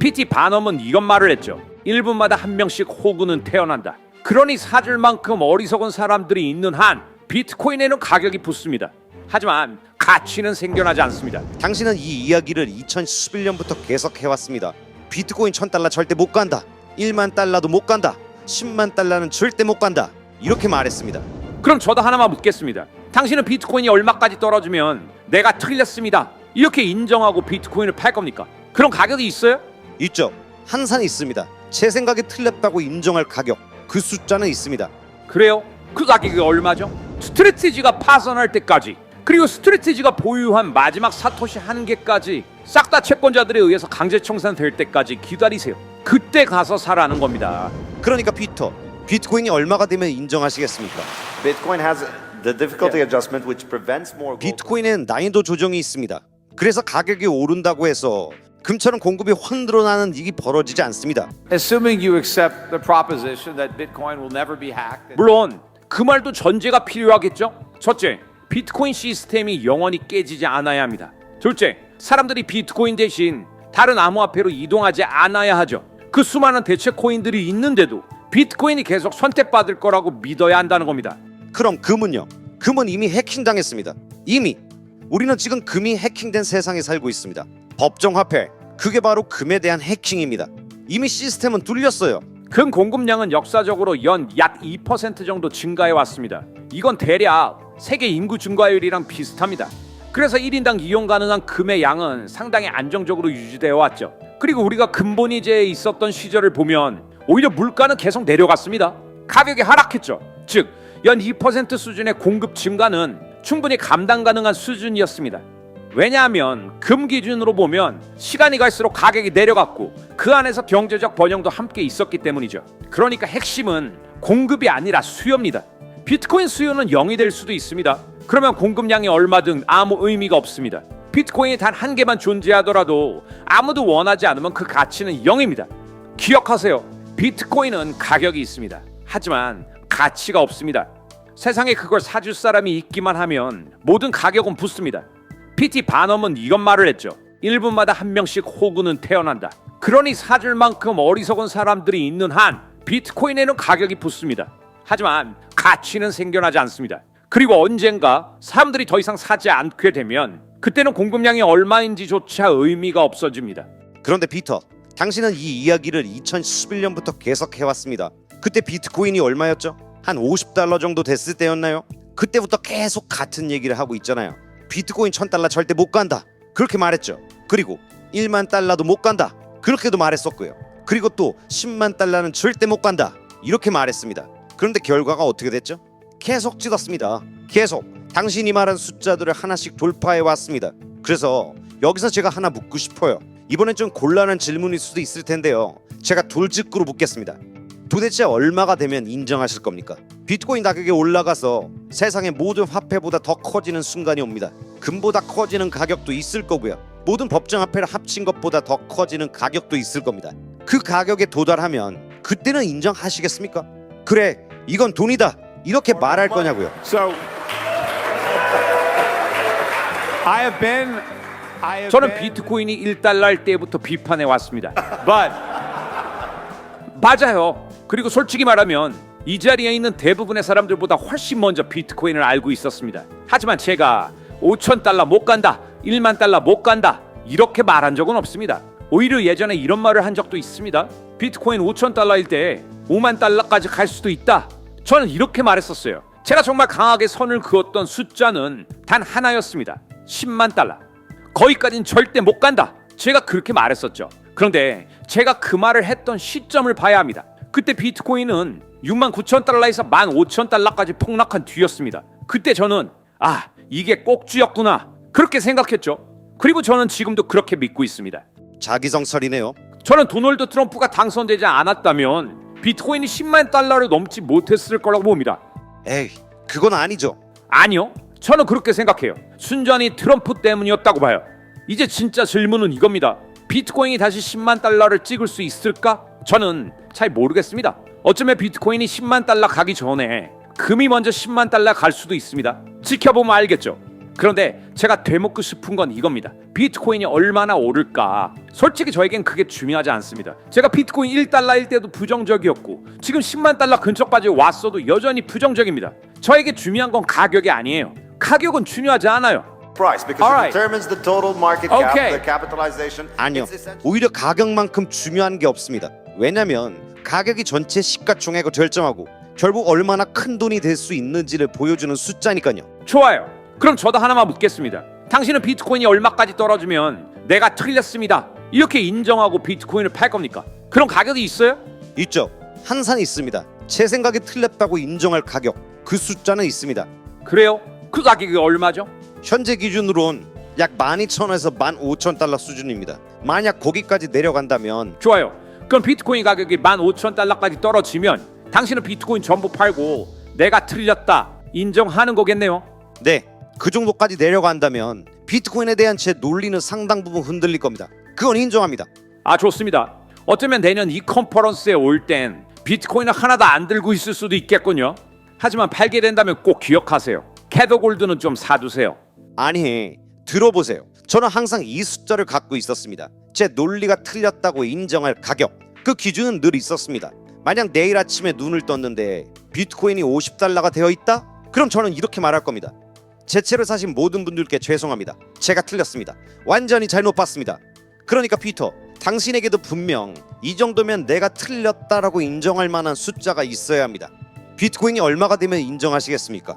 PT 바넘은 이런 말을 했죠. 1분마다 한 명씩 호구는 태어난다. 그러니 사줄 만큼 어리석은 사람들이 있는 한 비트코인에는 가격이 붙습니다. 하지만 가치는 생겨나지 않습니다. 당신은 이 이야기를 2011년부터 계속 해왔습니다. 비트코인 1000달러 절대 못 간다. 1만 달러도 못 간다. 10만 달러는 절대 못 간다. 이렇게 말했습니다. 그럼 저도 하나만 묻겠습니다. 당신은 비트코인이 얼마까지 떨어지면 내가 틀렸습니다, 이렇게 인정하고 비트코인을 팔 겁니까? 그런 가격이 있어요? 있죠. 항상 있습니다. 제 생각에 틀렸다고 인정할 가격, 그 숫자는 있습니다. 그래요? 그 가격이 얼마죠? 스트레티지가 파산할 때까지, 그리고 스트레티지가 보유한 마지막 사토시 한 개까지 싹 다 채권자들에 의해서 강제 청산될 때까지 기다리세요. 그때 가서 사라는 겁니다. 그러니까 피터, 비트코인이 얼마가 되면 인정하시겠습니까? Bitcoin has the difficulty adjustment which prevents more gold. 비트코인엔 난이도 조정이 있습니다. 그래서 가격이 오른다고 해서 금처럼 공급이 확 늘어나는 일이 벌어지지 않습니다. Assuming you accept the proposition that Bitcoin will never be hacked. 물론 그 말도 전제가 필요하겠죠. 첫째, 비트코인 시스템이 영원히 깨지지 않아야 합니다. 둘째, 사람들이 비트코인 대신 다른 암호화폐로 이동하지 않아야 하죠. 그 수많은 대체 코인들이 있는데도 비트코인이 계속 선택받을 거라고 믿어야 한다는 겁니다. 그럼 금은요? 금은 이미 해킹당했습니다. 이미 우리는 지금 금이 해킹된 세상에 살고 있습니다. 법정화폐, 그게 바로 금에 대한 해킹입니다. 이미 시스템은 뚫렸어요. 금 공급량은 역사적으로 연 약 2% 정도 증가해 왔습니다. 이건 대략 세계 인구 증가율이랑 비슷합니다. 그래서 1인당 이용 가능한 금의 양은 상당히 안정적으로 유지되어 왔죠. 그리고 우리가 금본위제에 있었던 시절을 보면 오히려 물가는 계속 내려갔습니다. 가격이 하락했죠. 즉, 연 2% 수준의 공급 증가는 충분히 감당 가능한 수준이었습니다. 왜냐하면 금 기준으로 보면 시간이 갈수록 가격이 내려갔고 그 안에서 경제적 번영도 함께 있었기 때문이죠. 그러니까 핵심은 공급이 아니라 수요입니다. 비트코인 수요는 0이 될 수도 있습니다. 그러면 공급량이 얼마든 아무 의미가 없습니다. 비트코인이 단 한 개만 존재하더라도 아무도 원하지 않으면 그 가치는 0입니다. 기억하세요. 비트코인은 가격이 있습니다. 하지만 가치가 없습니다. 세상에 그걸 사줄 사람이 있기만 하면 모든 가격은 붙습니다. PT 바넘은 이런 말을 했죠. 1분마다 한 명씩 호구는 태어난다. 그러니 사줄 만큼 어리석은 사람들이 있는 한 비트코인에는 가격이 붙습니다. 하지만 가치는 생겨나지 않습니다. 그리고 언젠가 사람들이 더 이상 사지 않게 되면 그때는 공급량이 얼마인지조차 의미가 없어집니다. 그런데 피터, 당신은 이 이야기를 2011년부터 계속 해왔습니다. 그때 비트코인이 얼마였죠? 한 50달러 정도 됐을 때였나요? 그때부터 계속 같은 얘기를 하고 있잖아요. 비트코인 1000달러 절대 못 간다, 그렇게 말했죠. 그리고 1만 달러도 못 간다, 그렇게도 말했었고요. 그리고 또 10만 달러는 절대 못 간다, 이렇게 말했습니다. 그런데 결과가 어떻게 됐죠? 계속 찌었습니다. 계속 당신이 말한 숫자들을 하나씩 돌파해 왔습니다. 그래서 여기서 제가 하나 묻고 싶어요. 이번엔 좀 곤란한 질문일 수도 있을 텐데요. 제가 돌직구로 묻겠습니다. 도대체 얼마가 되면 인정하실 겁니까? 비트코인 가격이 올라가서 세상의 모든 화폐보다 더 커지는 순간이 옵니다. 금보다 커지는 가격도 있을 거고요. 모든 법정화폐를 합친 것보다 더 커지는 가격도 있을 겁니다. 그 가격에 도달하면 그때는 인정하시겠습니까? 그래, 이건 돈이다, 이렇게 말할 거냐고요. So 저는 비트코인이 1달러일 때부터 비판해 왔습니다. But 맞아요. 그리고 솔직히 말하면 이 자리에 있는 대부분의 사람들보다 훨씬 먼저 비트코인을 알고 있었습니다. 하지만 제가 5,000달러 못 간다, 1만 달러 못 간다, 이렇게 말한 적은 없습니다. 오히려 예전에 이런 말을 한 적도 있습니다. 비트코인 5,000달러일 때 5만 달러까지 갈 수도 있다, 저는 이렇게 말했었어요. 제가 정말 강하게 선을 그었던 숫자는 단 하나였습니다. 10만 달러. 거기까지는 절대 못 간다, 제가 그렇게 말했었죠. 그런데 제가 그 말을 했던 시점을 봐야 합니다. 그때 비트코인은 69,000달러에서 15,000달러까지 폭락한 뒤였습니다. 그때 저는 이게 꼭지였구나, 그렇게 생각했죠. 그리고 저는 지금도 그렇게 믿고 있습니다. 자기성설이네요. 저는 도널드 트럼프가 당선되지 않았다면 비트코인이 10만 달러를 넘지 못했을 거라고 봅니다. 에이, 그건 아니죠. 아니요, 저는 그렇게 생각해요. 순전히 트럼프 때문이었다고 봐요. 이제 진짜 질문은 이겁니다. 비트코인이 다시 10만 달러를 찍을 수 있을까? 저는 잘 모르겠습니다. 어쩌면 비트코인이 10만 달러 가기 전에 금이 먼저 10만 달러 갈 수도 있습니다. 지켜보면 알겠죠. 그런데 제가 되묻고 싶은 건 이겁니다. 비트코인이 얼마나 오를까? 솔직히 저에겐 그게 중요하지 않습니다. 제가 비트코인 1달러일 때도 부정적이었고 지금 10만 달러 근처까지 왔어도 여전히 부정적입니다. 저에게 중요한 건 가격이 아니에요. 가격은 중요하지 않아요. Price, because Alright. it determines the total market cap, Okay. the capitalization. 아니요. It's essential. 오히려 가격만큼 중요한 게 없습니다. 왜냐면 가격이 전체 시가총액을 결정하고 결국 얼마나 큰 돈이 될 수 있는지를 보여주는 숫자니까요. 좋아요. 그럼 저도 하나만 묻겠습니다. 당신은 비트코인이 얼마까지 떨어지면 내가 틀렸습니다, 이렇게 인정하고 비트코인을 팔 겁니까? 그런 가격이 있어요? 있죠. 항상 있습니다. 제 생각에 틀렸다고 인정할 가격, 그 숫자는 있습니다. 그래요? 그 가격이 얼마죠? 현재 기준으론 약 12,000에서 15,000달러 수준입니다. 만약 거기까지 내려간다면 좋아요. 그럼 비트코인 가격이 15,000달러까지 떨어지면 당신은 비트코인 전부 팔고 내가 틀렸다 인정하는 거겠네요. 네, 그 정도까지 내려간다면 비트코인에 대한 제 논리는 상당 부분 흔들릴 겁니다. 그건 인정합니다. 아, 좋습니다. 어쩌면 내년 이 컨퍼런스에 올 땐 비트코인을 하나도 안 들고 있을 수도 있겠군요. 하지만 팔게 된다면 꼭 기억하세요. 캐더 골드는 좀 사두세요. 아니, 들어보세요. 저는 항상 이 숫자를 갖고 있었습니다. 제 논리가 틀렸다고 인정할 가격, 그 기준은 늘 있었습니다. 만약 내일 아침에 눈을 떴는데 비트코인이 50달러가 되어 있다? 그럼 저는 이렇게 말할 겁니다. 제 채를 사신 모든 분들께 죄송합니다. 제가 틀렸습니다. 완전히 잘못 봤습니다. 그러니까 피터, 당신에게도 분명 이 정도면 내가 틀렸다라고 인정할 만한 숫자가 있어야 합니다. 비트코인이 얼마가 되면 인정하시겠습니까?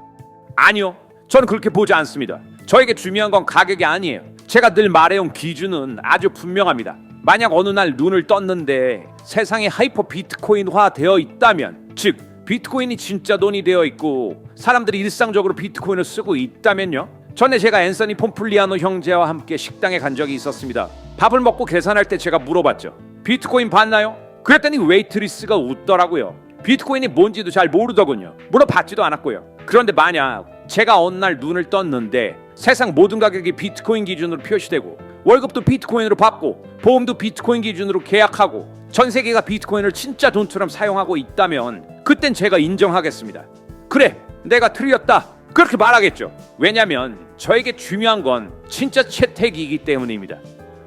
아니요. 저는 그렇게 보지 않습니다. 저에게 중요한 건 가격이 아니에요. 제가 늘 말해온 기준은 아주 분명합니다. 만약 어느 날 눈을 떴는데 세상이 하이퍼 비트코인화 되어 있다면, 즉 비트코인이 진짜 돈이 되어 있고 사람들이 일상적으로 비트코인을 쓰고 있다면요. 전에 제가 앤서니 폼플리아노 형제와 함께 식당에 간 적이 있었습니다. 밥을 먹고 계산할 때 제가 물어봤죠. 비트코인 봤나요? 그랬더니 웨이트리스가 웃더라고요. 비트코인이 뭔지도 잘 모르더군요. 물어봤지도 않았고요. 그런데 만약 제가 어느 날 눈을 떴는데 세상 모든 가격이 비트코인 기준으로 표시되고 월급도 비트코인으로 받고 보험도 비트코인 기준으로 계약하고 전 세계가 비트코인을 진짜 돈처럼 사용하고 있다면 그땐 제가 인정하겠습니다. 그래, 내가 틀렸다, 그렇게 말하겠죠. 왜냐면 저에게 중요한 건 진짜 채택이기 때문입니다.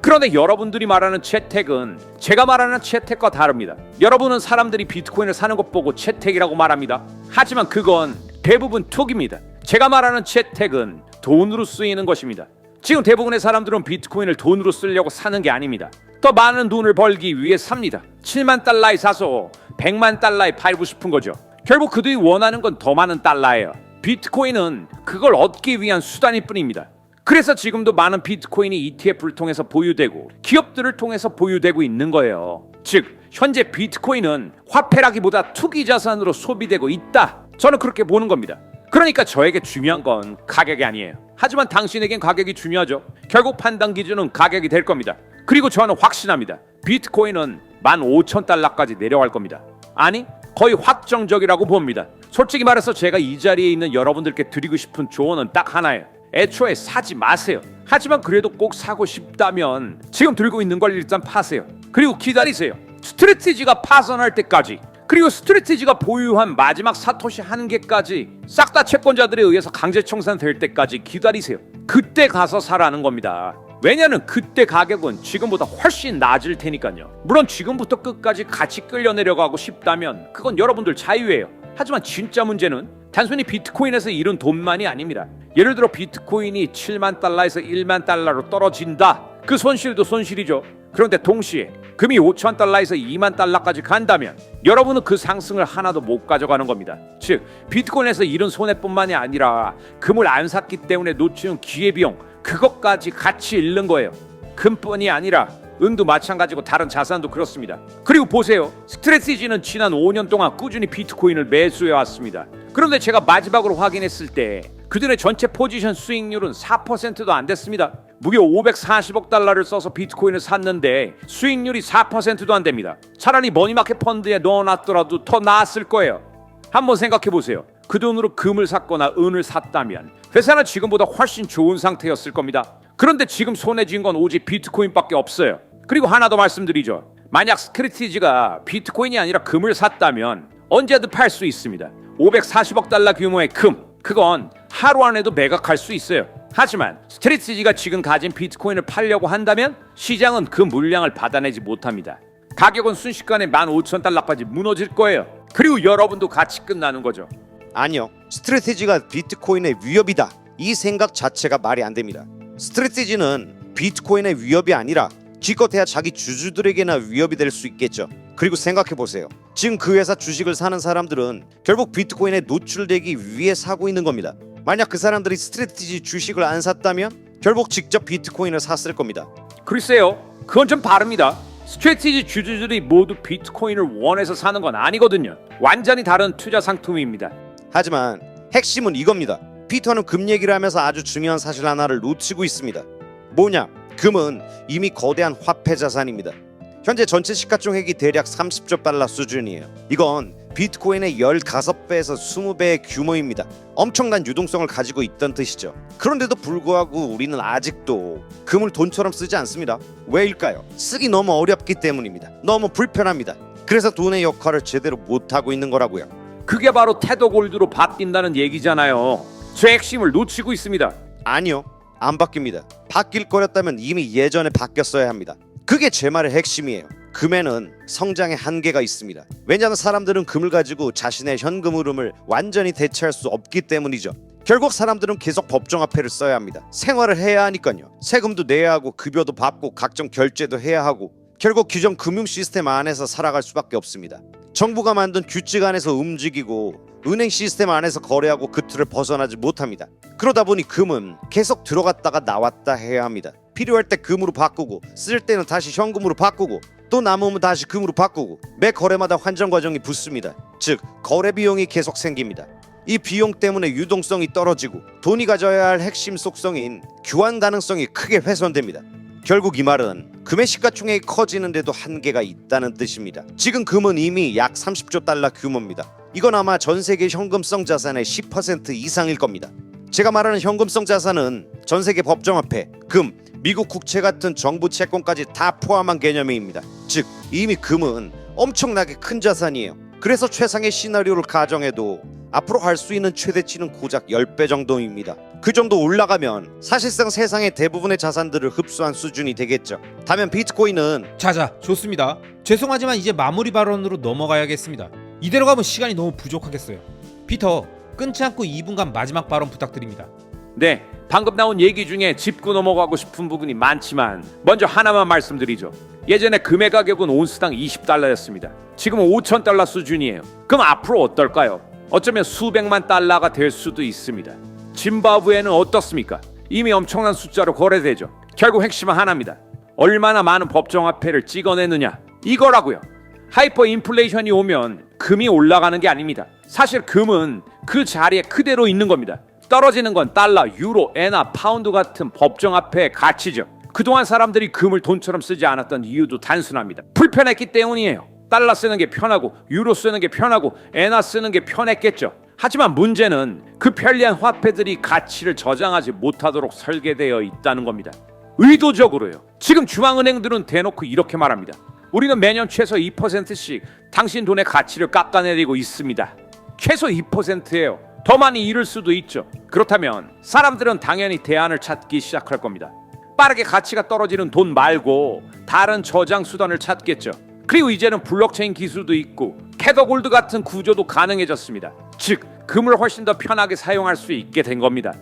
그런데 여러분들이 말하는 채택은 제가 말하는 채택과 다릅니다. 여러분은 사람들이 비트코인을 사는 것 보고 채택이라고 말합니다. 하지만 그건 대부분 투기입니다. 제가 말하는 채택은 돈으로 쓰이는 것입니다. 지금 대부분의 사람들은 비트코인을 돈으로 쓰려고 사는 게 아닙니다. 더 많은 돈을 벌기 위해 삽니다. 7만 달러에 사서 100만 달러에 팔고 싶은 거죠. 결국 그들이 원하는 건 더 많은 달러예요. 비트코인은 그걸 얻기 위한 수단일 뿐입니다. 그래서 지금도 많은 비트코인이 ETF를 통해서 보유되고 기업들을 통해서 보유되고 있는 거예요. 즉 현재 비트코인은 화폐라기보다 투기 자산으로 소비되고 있다. 저는 그렇게 보는 겁니다. 그러니까 저에게 중요한 건 가격이 아니에요. 하지만 당신에겐 가격이 중요하죠. 결국 판단 기준은 가격이 될 겁니다. 그리고 저는 확신합니다. 비트코인은 15,000달러까지 내려갈 겁니다. 아니, 거의 확정적이라고 봅니다. 솔직히 말해서 제가 이 자리에 있는 여러분들께 드리고 싶은 조언은 딱 하나예요. 애초에 사지 마세요. 하지만 그래도 꼭 사고 싶다면 지금 들고 있는 걸 일단 파세요. 그리고 기다리세요. 스트래티지가 파산할 때까지, 그리고 스트래티지가 보유한 마지막 사토시 한 개까지 싹 다 채권자들에 의해서 강제 청산될 때까지 기다리세요. 그때 가서 사라는 겁니다. 왜냐면 그때 가격은 지금보다 훨씬 낮을 테니까요. 물론 지금부터 끝까지 같이 끌려 내려가고 싶다면 그건 여러분들 자유예요. 하지만 진짜 문제는 단순히 비트코인에서 잃은 돈만이 아닙니다. 예를 들어 비트코인이 7만 달러에서 1만 달러로 떨어진다. 그 손실도 손실이죠. 그런데 동시에 금이 5천 달러에서 2만 달러까지 간다면 여러분은 그 상승을 하나도 못 가져가는 겁니다. 즉 비트코인에서 잃은 손해뿐만이 아니라 금을 안 샀기 때문에 놓치는 기회비용, 그것까지 같이 잃는 거예요. 금뿐이 아니라 은도 마찬가지고 다른 자산도 그렇습니다. 그리고 보세요. 스트래티지는 지난 5년 동안 꾸준히 비트코인을 매수해 왔습니다. 그런데 제가 마지막으로 확인했을 때 그들의 전체 포지션 수익률은 4%도 안 됐습니다. 무려 540억 달러를 써서 비트코인을 샀는데 수익률이 4%도 안 됩니다. 차라리 머니마켓 펀드에 넣어놨더라도 더 나았을 거예요. 한번 생각해 보세요. 그 돈으로 금을 샀거나 은을 샀다면 회사는 지금보다 훨씬 좋은 상태였을 겁니다. 그런데 지금 손에 쥔 건 오직 비트코인밖에 없어요. 그리고 하나 더 말씀드리죠. 만약 스트래티지가 비트코인이 아니라 금을 샀다면 언제든 팔 수 있습니다. 540억 달러 규모의 금, 그건 하루 안에도 매각할 수 있어요. 하지만 스트레티지가 지금 가진 비트코인을 팔려고 한다면 시장은 그 물량을 받아내지 못합니다. 가격은 순식간에 15,000달러까지 무너질 거예요. 그리고 여러분도 같이 끝나는 거죠. 아니요. 스트래티지가 비트코인의 위협이다. 이 생각 자체가 말이 안 됩니다. 스트래티지는 비트코인의 위협이 아니라 기껏해야 자기 주주들에게나 위협이 될 수 있겠죠. 그리고 생각해 보세요. 지금 그 회사 주식을 사는 사람들은 결국 비트코인에 노출되기 위해 사고 있는 겁니다. 만약 그 사람들이 스트래티지 주식을 안 샀다면 결국 직접 비트코인을 샀을 겁니다. 글쎄요, 그건 좀 다릅니다. 스트래티지 주주들이 모두 비트코인을 원해서 사는 건 아니거든요. 완전히 다른 투자 상품입니다. 하지만 핵심은 이겁니다. 피터는 금 얘기를 하면서 아주 중요한 사실 하나를 놓치고 있습니다. 뭐냐? 금은 이미 거대한 화폐 자산입니다. 현재 전체 시가총액이 대략 30조 달러 수준이에요. 이건 비트코인의 15배에서 20배의 규모입니다. 엄청난 유동성을 가지고 있던 뜻이죠. 그런데도 불구하고 우리는 아직도 금을 돈처럼 쓰지 않습니다. 왜일까요? 쓰기 너무 어렵기 때문입니다. 너무 불편합니다. 그래서 돈의 역할을 제대로 못하고 있는 거라고요. 그게 바로 테더 골드로 바뀐다는 얘기잖아요. 제 핵심을 놓치고 있습니다. 아니요, 안 바뀝니다. 바뀔 거였다면 이미 예전에 바뀌었어야 합니다. 그게 제 말의 핵심이에요. 금에는 성장의 한계가 있습니다. 왜냐하면 사람들은 금을 가지고 자신의 현금 흐름을 완전히 대체할 수 없기 때문이죠. 결국 사람들은 계속 법정화폐를 써야 합니다. 생활을 해야 하니까요. 세금도 내야 하고 급여도 받고 각종 결제도 해야 하고 결국 규정 금융 시스템 안에서 살아갈 수밖에 없습니다. 정부가 만든 규칙 안에서 움직이고 은행 시스템 안에서 거래하고 그 틀을 벗어나지 못합니다. 그러다 보니 금은 계속 들어갔다가 나왔다 해야 합니다. 필요할 때 금으로 바꾸고 쓸 때는 다시 현금으로 바꾸고 또 남으면 다시 금으로 바꾸고 매 거래마다 환전 과정이 붙습니다. 즉 거래 비용이 계속 생깁니다. 이 비용 때문에 유동성이 떨어지고 돈이 가져야 할 핵심 속성인 교환 가능성이 크게 훼손됩니다. 결국 이 말은 금의 시가총액이 커지는데도 한계가 있다는 뜻입니다. 지금 금은 이미 약 30조 달러 규모입니다. 이건 아마 전 세계 현금성 자산의 10% 이상일 겁니다. 제가 말하는 현금성 자산은 전 세계 법정화폐, 금, 미국 국채 같은 정부 채권까지 다 포함한 개념입니다. 즉 이미 금은 엄청나게 큰 자산이에요. 그래서 최상의 시나리오를 가정해도 앞으로 갈 수 있는 최대치는 고작 10배 정도입니다. 그 정도 올라가면 사실상 세상의 대부분의 자산들을 흡수한 수준이 되겠죠. 다만 비트코인은 자자, 좋습니다. 죄송하지만 이제 마무리 발언으로 넘어가야겠습니다. 이대로 가면 시간이 너무 부족하겠어요. 피터, 끊지 않고 2분간 마지막 발언 부탁드립니다. 네, 방금 나온 얘기 중에 짚고 넘어가고 싶은 부분이 많지만 먼저 하나만 말씀드리죠. 예전에 금의 가격은 온스당 20달러였습니다. 지금은 5,000달러 수준이에요. 그럼 앞으로 어떨까요? 어쩌면 수백만 달러가 될 수도 있습니다. 짐바브웨는 어떻습니까? 이미 엄청난 숫자로 거래되죠. 결국 핵심은 하나입니다. 얼마나 많은 법정화폐를 찍어내느냐, 이거라고요. 하이퍼 인플레이션이 오면 금이 올라가는 게 아닙니다. 사실 금은 그 자리에 그대로 있는 겁니다. 떨어지는 건 달러, 유로, 엔화, 파운드 같은 법정화폐의 가치죠. 그동안 사람들이 금을 돈처럼 쓰지 않았던 이유도 단순합니다. 불편했기 때문이에요. 달러 쓰는 게 편하고 유로 쓰는 게 편하고 엔화 쓰는 게 편했겠죠. 하지만 문제는 그 편리한 화폐들이 가치를 저장하지 못하도록 설계되어 있다는 겁니다. 의도적으로요. 지금 중앙은행들은 대놓고 이렇게 말합니다. 우리는 매년 최소 2%씩 당신 돈의 가치를 깎아내리고 있습니다. 최소 2%예요. 더 많이 잃을 수도 있죠. 그렇다면 사람들은 당연히 대안을 찾기 시작할 겁니다. 빠르게 가치가 떨어지는 돈 말고 다른 저장 수단을 찾겠죠. 그리고 이제는 블록체인 기술도 있고 캐더골드 같은 구조도 가능해졌습니다. 즉 금을 훨씬 더 편하게 사용할 수 있게 된 겁니다.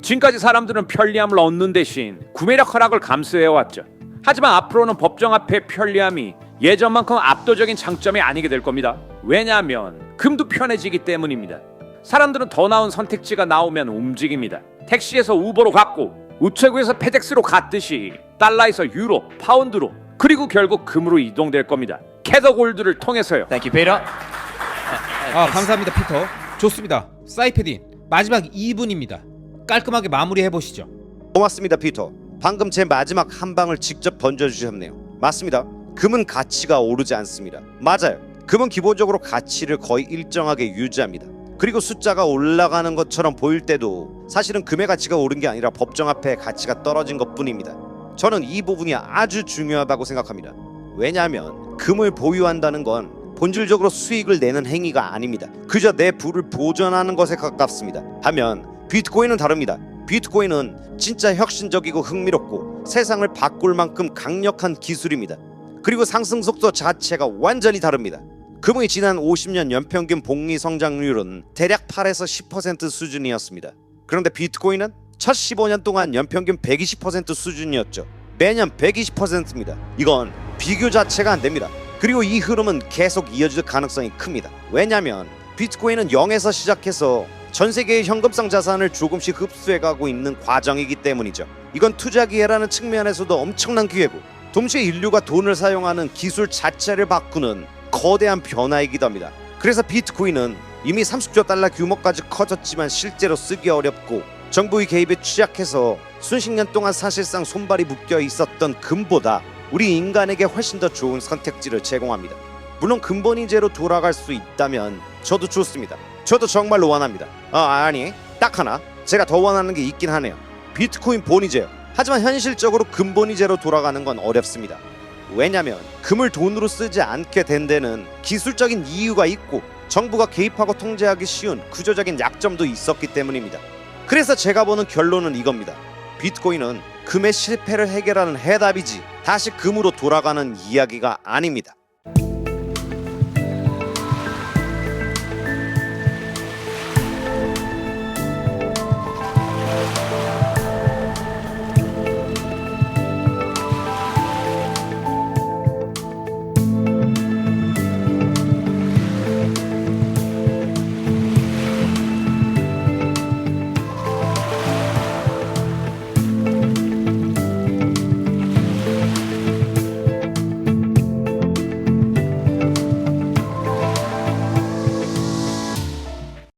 지금까지 사람들은 편리함을 얻는 대신 구매력 하락을 감수해왔죠. 하지만 앞으로는 법정화폐 편리함이 예전만큼 압도적인 장점이 아니게 될 겁니다. 왜냐하면 금도 편해지기 때문입니다. 사람들은 더 나은 선택지가 나오면 움직입니다. 택시에서 우버로 갔고 우체국에서 페덱스로 갔듯이 달러에서 유로, 파운드로 그리고 결국 금으로 이동될 겁니다. 캐더골드를 통해서요. Thank you, Peter. 감사합니다, 피터. 좋습니다. 사이페딘, 마지막 2분입니다. 깔끔하게 마무리해보시죠. 고맙습니다, 피터. 방금 제 마지막 한 방을 직접 던져주셨네요. 맞습니다. 금은 가치가 오르지 않습니다. 맞아요. 금은 기본적으로 가치를 거의 일정하게 유지합니다. 그리고 숫자가 올라가는 것처럼 보일 때도 사실은 금의 가치가 오른 게 아니라 법정화폐의 가치가 떨어진 것뿐입니다. 저는 이 부분이 아주 중요하다고 생각합니다. 왜냐하면 금을 보유한다는 건 본질적으로 수익을 내는 행위가 아닙니다. 그저 내 부를 보존하는 것에 가깝습니다. 하면 비트코인은 다릅니다. 비트코인은 진짜 혁신적이고 흥미롭고 세상을 바꿀 만큼 강력한 기술입니다. 그리고 상승 속도 자체가 완전히 다릅니다. 금의 지난 50년 연평균 복리 성장률은 대략 8에서 10% 수준이었습니다. 그런데 비트코인은 첫 15년 동안 연평균 120% 수준이었죠. 매년 120%입니다. 이건 비교 자체가 안 됩니다. 그리고 이 흐름은 계속 이어질 가능성이 큽니다. 왜냐하면 비트코인은 0에서 시작해서 전 세계의 현금성 자산을 조금씩 흡수해가고 있는 과정이기 때문이죠. 이건 투자 기회라는 측면에서도 엄청난 기회고 동시에 인류가 돈을 사용하는 기술 자체를 바꾸는 거대한 변화이기도 합니다. 그래서 비트코인은 이미 30조 달러 규모까지 커졌지만 실제로 쓰기 어렵고 정부의 개입에 취약해서 수십 년 동안 사실상 손발이 묶여 있었던 금보다 우리 인간에게 훨씬 더 좋은 선택지를 제공합니다. 물론 근본이제로 돌아갈 수 있다면 저도 좋습니다. 저도 정말로 원합니다. 아니 딱 하나 제가 더 원하는 게 있긴 하네요. 비트코인 본이제요. 하지만 현실적으로 근본이제로 돌아가는 건 어렵습니다. 왜냐면 금을 돈으로 쓰지 않게 된 데는 기술적인 이유가 있고 정부가 개입하고 통제하기 쉬운 구조적인 약점도 있었기 때문입니다. 그래서 제가 보는 결론은 이겁니다. 비트코인은 금의 실패를 해결하는 해답이지 다시 금으로 돌아가는 이야기가 아닙니다.